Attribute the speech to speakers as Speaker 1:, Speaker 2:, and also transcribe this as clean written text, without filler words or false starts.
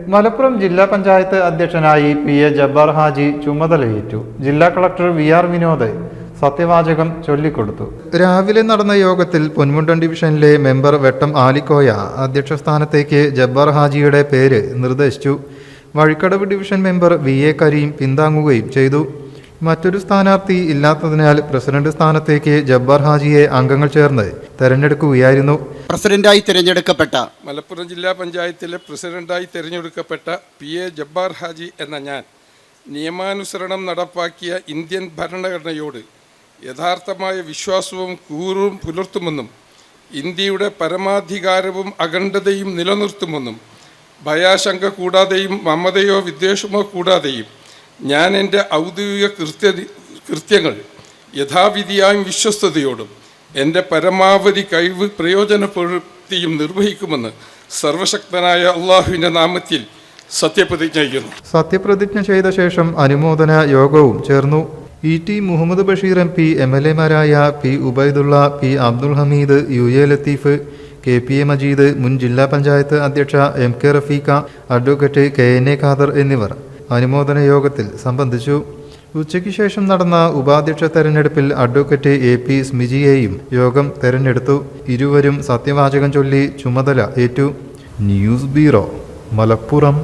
Speaker 1: മലപ്പുറം ജില്ലാ പഞ്ചായത്ത് അധ്യക്ഷനായി പി.എ. ജബ്ബാർ ഹാജി ചുമതലയേറ്റു. ജില്ലാ കളക്ടർ വി.ആർ. വിനോദ് സത്യവാചകം ചൊല്ലിക്കൊടുത്തു. രാവിലെ നടന്ന യോഗത്തിൽ പൊന്മുണ്ടൻ ഡിവിഷനിലെ മെമ്പർ വെട്ടം ആലിക്കോയ അധ്യക്ഷ സ്ഥാനത്തേക്ക് ജബ്ബാർ ഹാജിയുടെ പേര് നിർദ്ദേശിച്ചു. Vazhikkadavu division member V A. Kareem പിന്താങ്ങുകയും ചെയ്തു. മറ്റൊരു സ്ഥാനാർത്ഥി ഇല്ലാത്തതിനാൽ പ്രസിഡന്റ് സ്ഥാനത്തേക്ക് ജബ്ബാർ ഹാജിയെ അംഗങ്ങൾ ചേർന്ന് തെരഞ്ഞെടുക്കുകയായിരുന്നു.
Speaker 2: പ്രസിഡന്റായി തിരഞ്ഞെടുക്കപ്പെട്ട
Speaker 3: മലപ്പുറം ജില്ലാ പഞ്ചായത്തിലെ പ്രസിഡന്റായി തിരഞ്ഞെടുക്കപ്പെട്ട പി.എ. ജബ്ബാർ ഹാജി എന്ന ഞാൻ നിയമാനുസരണം നടപ്പാക്കിയ ഇന്ത്യൻ ഭരണഘടനയോട് യഥാർത്ഥമായ വിശ്വാസവും കൂറും പുലർത്തുമെന്നും ഇന്ത്യയുടെ പരമാധികാരവും അഖണ്ഡതയും നിലനിർത്തുമെന്നും ഭയാശങ്ക കൂടാതെയും മമതയോ വിദ്വേഷമോ കൂടാതെയും ഞാൻ എൻ്റെ ഔദ്യോഗിക കൃത്യങ്ങൾ യഥാവിധിയായും വിശ്വസ്തയോടും എൻ്റെ പരമാവധി കഴിവ് പ്രയോജനപ്പെടുത്തിയും നിർവഹിക്കുമെന്ന് സർവശക്തനായ അള്ളാഹുവിൻ്റെ നാമത്തിൽ സത്യപ്രതിജ്ഞ ചെയ്യുന്നു.
Speaker 1: സത്യപ്രതിജ്ഞ ചെയ്ത ശേഷം അനുമോദന യോഗവും ചേർന്നു. ഇ.ടി. മുഹമ്മദ് ബഷീർ എം.പി, എം.എൽ.എമാരായ P. Ubaidulla, P. Abdul Hameed, U A. Latheef, K P A. Majeed, മുൻ ജില്ലാ പഞ്ചായത്ത് അധ്യക്ഷ M K. Rafeeqa, advocate K N A. Khader എന്നിവർ അനുമോദന യോഗത്തിൽ സംബന്ധിച്ചു. ഉച്ചയ്ക്ക് ശേഷം നടന്ന ഉപാധ്യക്ഷ തെരഞ്ഞെടുപ്പിൽ അഡ്വക്കേറ്റ് എ.പി. സ്മിജിയെയും യോഗം തെരഞ്ഞെടുത്തു. ഇരുവരും സത്യവാചകം ചൊല്ലി ചുമതല ഏറ്റു. News bureau, Malappuram.